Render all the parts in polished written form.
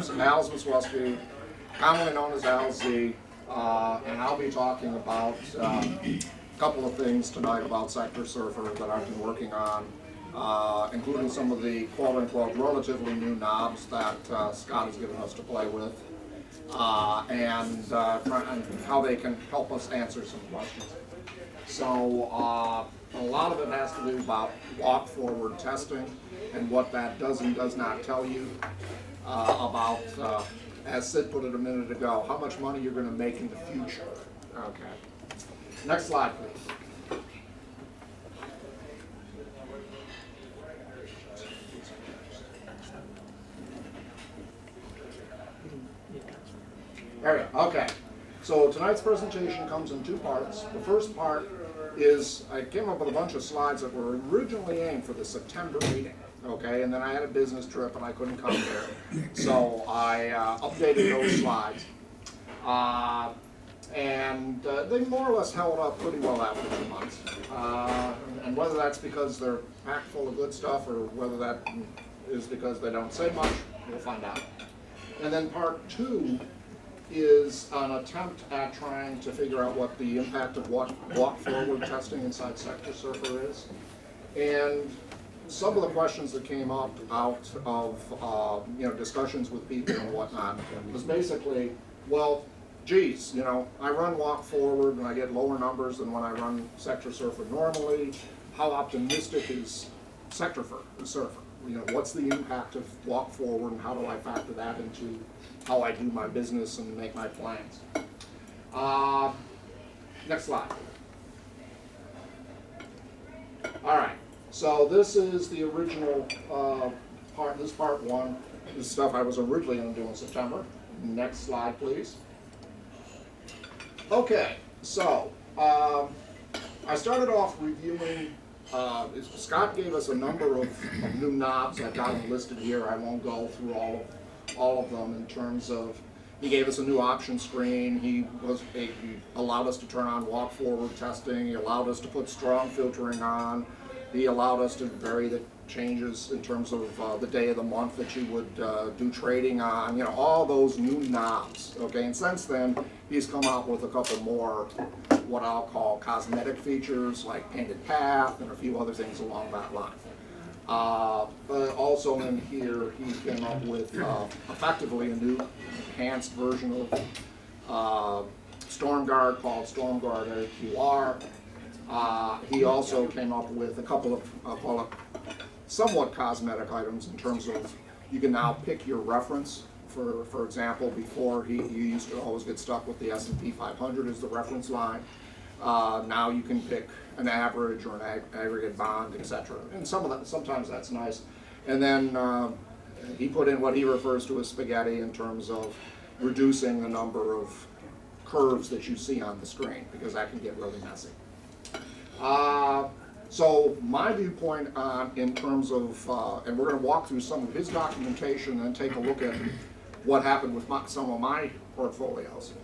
name's Al Zmyslowski, commonly known as LZ, and I'll be talking about a couple of things tonight about SectorSurfer that I've been working on, including some of the quote-unquote relatively new knobs that Scott has given us to play with, and how they can help us answer some questions. So a lot of it has to do about walk-forward testing and what that does and does not tell you about, as Sid put it a minute ago, how much money you're going to make in the future. Okay. Next slide, please. There we go. Okay. So tonight's presentation comes in two parts. The first part is I came up with a bunch of slides that were originally aimed for the September meeting. Okay, and then I had a business trip and I couldn't come there. So I updated those slides. And they more or less held up pretty well after 2 months. And whether that's because they're packed full of good stuff or whether that is because they don't say much, we'll find out. And then part two is an attempt at trying to figure out what the impact of walk-forward testing inside SectorSurfer is. And some of the questions that came up out of discussions with people and whatnot was basically, well, geez, I run walk-forward and I get lower numbers than when I run SectorSurfer normally. How optimistic is SectorSurfer? What's the impact of walk-forward and how do I factor that into how I do my business and make my plans? Next slide. All right, so this is the original part, this part one. This is stuff I was originally going to do in September. Next slide, please. Okay, so I started off reviewing, Scott gave us a number of new knobs. I've got them listed here. I won't go through all of them in terms of, he gave us a new option screen. He allowed us to turn on walk-forward testing. He allowed us to put strong filtering on. He allowed us to vary the changes in terms of the day of the month that you would do trading on, all those new knobs, okay? And since then, he's come out with a couple more, what I'll call cosmetic features, like painted path and a few other things along that line. But also in here, he came up with effectively a new enhanced version of StormGuard called StormGuard AQR. He also came up with a couple of, I'll call it, somewhat cosmetic items in terms of you can now pick your reference. For example, before you used to always get stuck with the S&P 500 as the reference line. Now you can pick an average or an aggregate bond, etc. And sometimes that's nice. And then he put in what he refers to as spaghetti in terms of reducing the number of curves that you see on the screen, because that can get really messy. So my viewpoint in terms of, and we're going to walk through some of his documentation and take a look at what happened with some of my portfolios.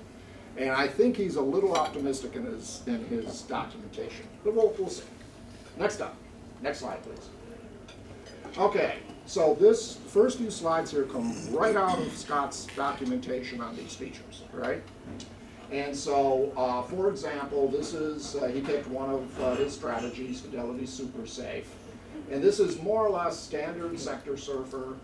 And I think he's a little optimistic in his documentation, but we'll see. Next up, next slide, please. Okay, so this first few slides here come right out of Scott's documentation on these features, right? And so, for example, this is, he picked one of his strategies, Fidelity Super Safe. And this is more or less standard SectorSurfer.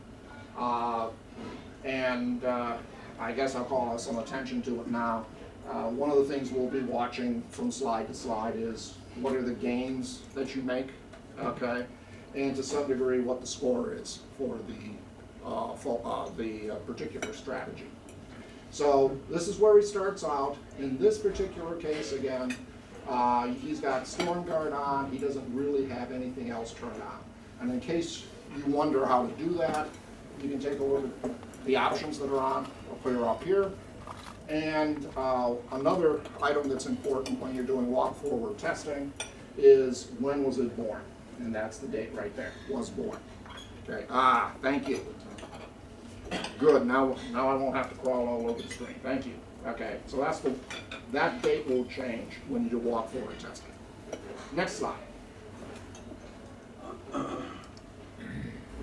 And I guess I'll call some attention to it now. One of the things we'll be watching from slide to slide is what are the gains that you make, okay? And to some degree what the score is for the particular strategy. So this is where he starts out. In this particular case, again, he's got StormGuard on. He doesn't really have anything else turned on. And in case you wonder how to do that, you can take a look at the options that are on. I'll clear up here. And another item that's important when you're doing walk-forward testing is when was it born? And that's the date right there, was born. Okay. Thank you. Good, now I won't have to crawl all over the screen. Thank you. Okay, so that date will change when you do walk-forward testing. Next slide.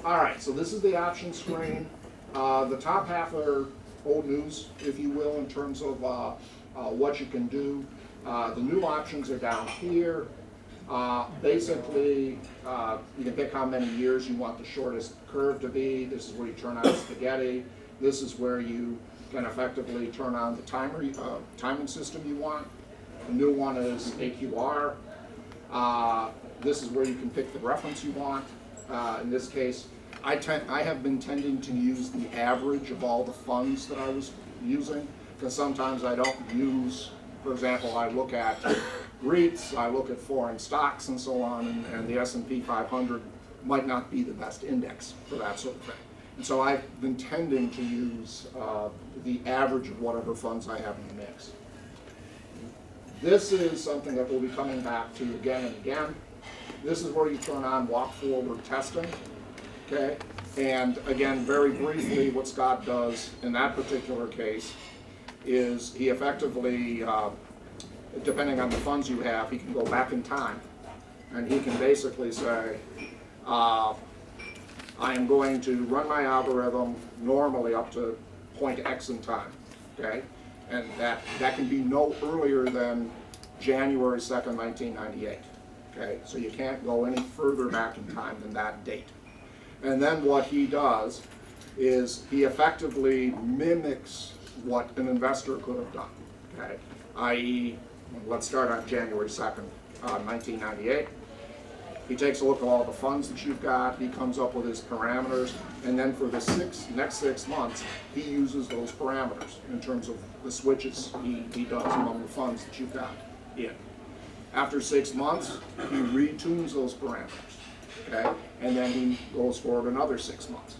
All right, so this is the option screen. The top half are old news, if you will, in terms of what you can do. The new options are down here. Basically, you can pick how many years you want the shortest curve to be. This is where you turn on spaghetti. This is where you can effectively turn on the timing system you want. The new one is AQR. This is where you can pick the reference you want. In this case, I have been tending to use the average of all the funds that I was using, because sometimes I don't use, for example, I look at REITs, I look at foreign stocks and so on, and the S&P 500 might not be the best index for that sort of thing. And so I've been tending to use the average of whatever funds I have in the mix. This is something that we'll be coming back to again and again. This is where you turn on walk forward testing. Okay, and again, very briefly, what Scott does in that particular case is he effectively, depending on the funds you have, he can go back in time, and he can basically say, I am going to run my algorithm normally up to point X in time, okay, and that can be no earlier than January 2nd, 1998, okay, so you can't go any further back in time than that date. And then what he does is he effectively mimics what an investor could have done, okay? I.e., let's start on January 2nd, 1998. He takes a look at all the funds that you've got, he comes up with his parameters, and then for the next 6 months, he uses those parameters in terms of the switches he does among the funds that you've got in. After 6 months, he retunes those parameters. Okay, and then he goes forward another 6 months.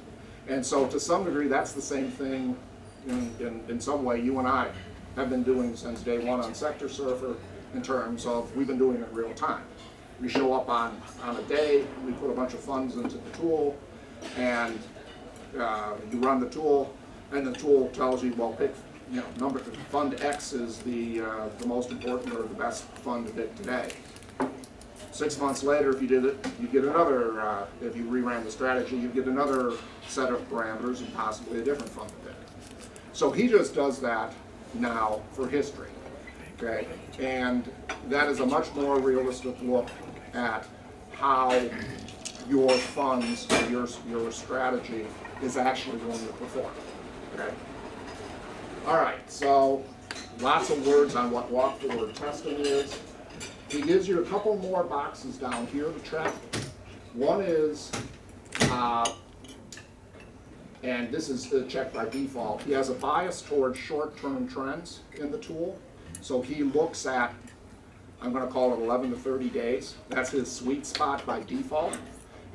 And so to some degree, that's the same thing in some way you and I have been doing since day one on SectorSurfer, in terms of we've been doing it real time. We show up on a day, we put a bunch of funds into the tool, and you run the tool, and the tool tells you, well, pick, fund X is the most important or the best fund to pick today. 6 months later, if you did it, you get another, if you reran the strategy, you get another set of parameters and possibly a different fund to pick. So he just does that now for history, okay? And that is a much more realistic look at how your funds, your strategy is actually going to perform, okay? All right, so lots of words on what walk forward testing is. He gives you a couple more boxes down here to check. One is, and this is checked by default, he has a bias towards short-term trends in the tool. So he looks at, I'm going to call it 11 to 30 days. That's his sweet spot by default.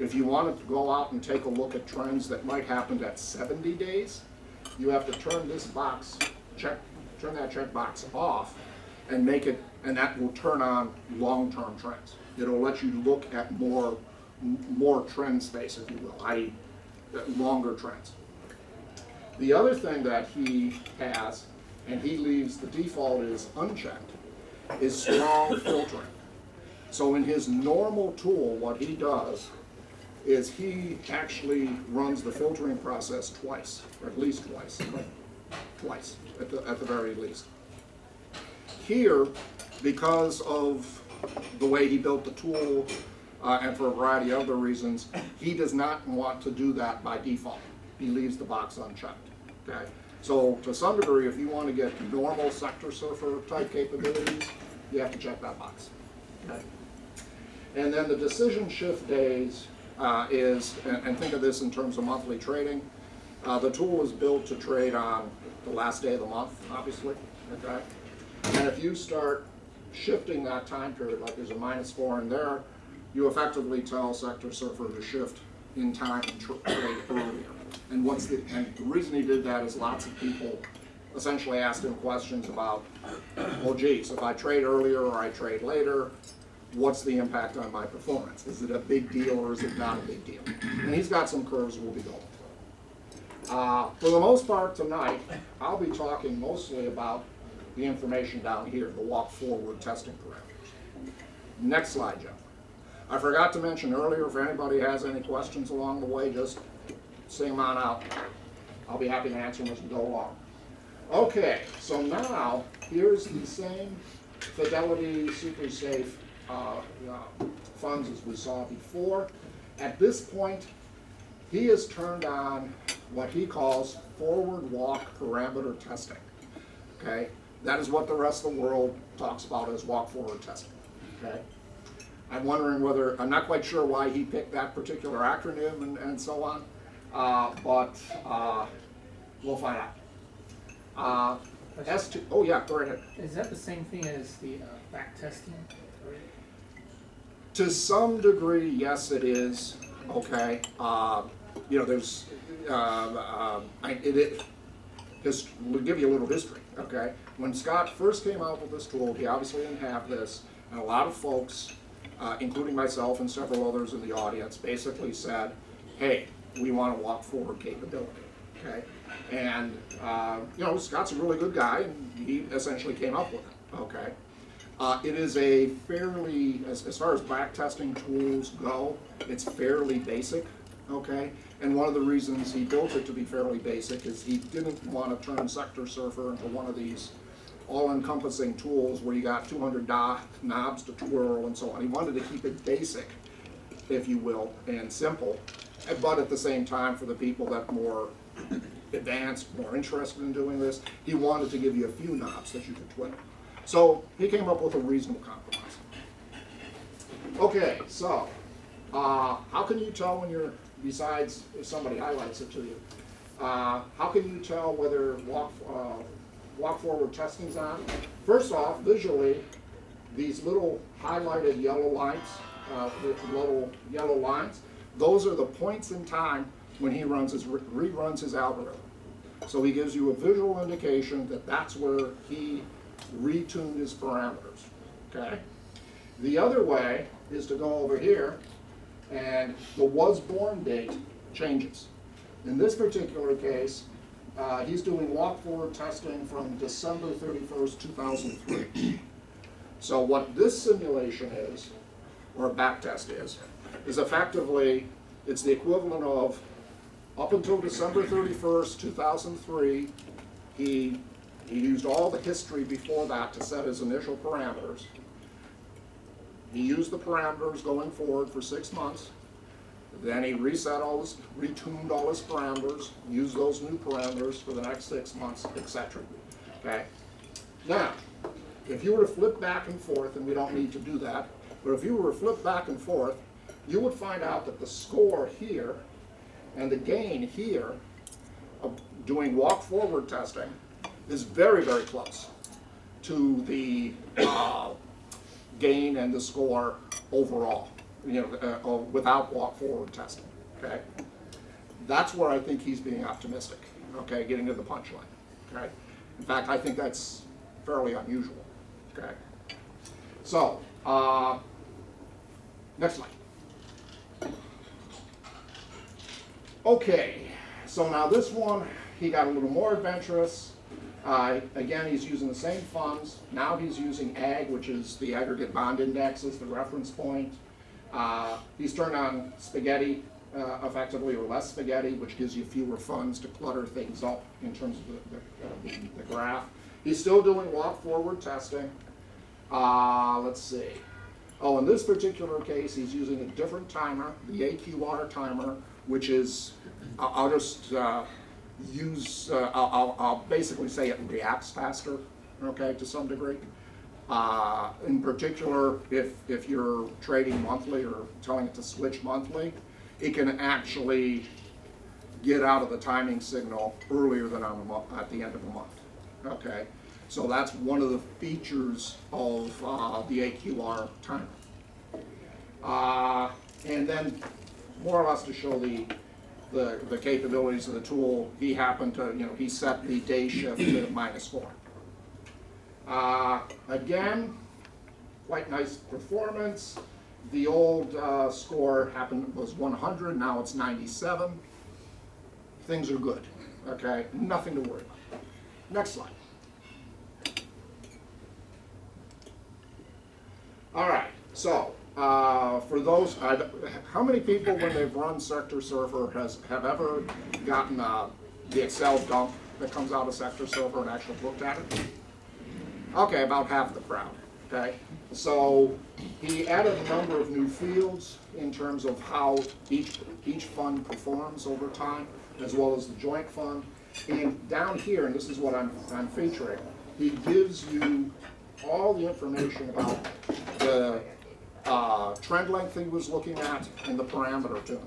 If you wanted to go out and take a look at trends that might happen at 70 days, you have to turn this box, turn that checkbox off, and make it, and that will turn on long-term trends. It'll let you look at more trend space, if you will, i.e. longer trends. The other thing that he has, and he leaves the default is unchecked, is strong filtering. So in his normal tool, what he does is he actually runs the filtering process twice, or at least twice, at the very least. Here, because of the way he built the tool, and for a variety of other reasons, he does not want to do that by default. He leaves the box unchecked, okay? So to some degree, if you want to get normal SectorSurfer type capabilities, you have to check that box, okay? And then the decision shift days is, and think of this in terms of monthly trading, the tool is built to trade on the last day of the month, obviously, okay? And if you start shifting that time period, like there's a -4 in there, you effectively tell SectorSurfer to shift in time and trade earlier. And the reason he did that is lots of people essentially asked him questions about, well, geez, if I trade earlier or I trade later, what's the impact on my performance? Is it a big deal or is it not a big deal? And he's got some curves we'll be going through. For the most part tonight, I'll be talking mostly about the information down here, the walk forward testing parameters. Next slide, Jeff. I forgot to mention earlier, if anybody has any questions along the way, just sing them on out. I'll be happy to answer them as we go along. Okay, so now here's the same Fidelity Super Safe funds as we saw before. At this point, he has turned on what he calls forward walk parameter testing. Okay, that is what the rest of the world talks about as walk forward testing. Okay, I'm wondering whether, I'm not quite sure why he picked that particular acronym and so on, but we'll find out. S2, oh yeah, go right ahead. Is that the same thing as the back testing? To some degree, yes, it is. Okay, you know, there's, we'll give you a little history. Okay, when Scott first came out with this tool, he obviously didn't have this, and a lot of folks, including myself and several others in the audience, basically said, "Hey, we want a walk forward capability." Okay, and you know, Scott's a really good guy, and he essentially came up with it. Okay. It is a fairly, as far as back testing tools go, it's fairly basic, okay? And one of the reasons he built it to be fairly basic is he didn't want to turn SectorSurfer into one of these all-encompassing tools where you got 200 knobs to twirl and so on. He wanted to keep it basic, if you will, and simple, but at the same time, for the people that are more advanced, more interested in doing this, he wanted to give you a few knobs that you could twiddle. So he came up with a reasonable compromise. Okay, so how can you tell when you're, besides if somebody highlights it to you, how can you tell whether walk forward testing's on? First off, visually, these little highlighted yellow lines, those are the points in time when he reruns his algorithm. So he gives you a visual indication that that's where he retuned his parameters, okay? The other way is to go over here, and the was born date changes. In this particular case, he's doing walk forward testing from December 31st, 2003. So what this simulation is, or a back test is effectively, it's the equivalent of up until December 31st, 2003, he used all the history before that to set his initial parameters. He used the parameters going forward for 6 months. Then he retuned all his parameters, used those new parameters for the next 6 months, etc. Okay? Now, if you were to flip back and forth, and we don't need to do that, but if you were to flip back and forth, you would find out that the score here and the gain here of doing walk forward testing is very, very close to the gain and the score overall, you know, without walk forward testing, okay? That's where I think he's being optimistic, okay, getting to the punchline, okay? In fact, I think that's fairly unusual, okay? So, next slide. Okay, so now this one, he got a little more adventurous. Again, he's using the same funds. Now he's using AG, which is the aggregate bond index, as the reference point. He's turned on spaghetti, effectively, or less spaghetti, which gives you fewer funds to clutter things up in terms of the graph. He's still doing walk forward testing. Let's see. Oh, in this particular case, he's using a different timer, the AQR timer, which is, I'll just I'll basically say it reacts faster, okay, to some degree. In particular, if you're trading monthly or telling it to switch monthly, it can actually get out of the timing signal earlier than at the end of the month, okay? So that's one of the features of the AQR timer. And then more or less to show the capabilities of the tool, he happened to, you know, he set the day shift to -4. Again, quite nice performance. The old score was 100, now it's 97. Things are good, okay? Nothing to worry about. Next slide. All right, so for those, how many people when they've run SectorSurfer have ever gotten the Excel dump that comes out of SectorSurfer and actually looked at it? Okay, about half the crowd, okay? So he added a number of new fields in terms of how each fund performs over time, as well as the joint fund. And down here, and this is what I'm featuring, he gives you all the information about the trend length he was looking at and the parameter tuning,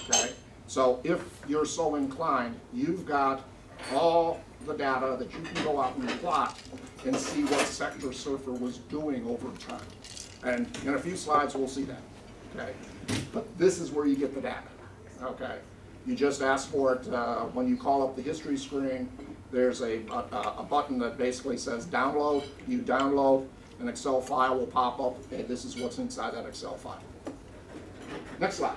okay? So if you're so inclined, you've got all the data that you can go out and plot and see what SectorSurfer was doing over time. And in a few slides, we'll see that, okay? But this is where you get the data, okay? You just ask for it when you call up the history screen. There's a button that basically says download. You download, an Excel file will pop up, and this is what's inside that Excel file. Next slide.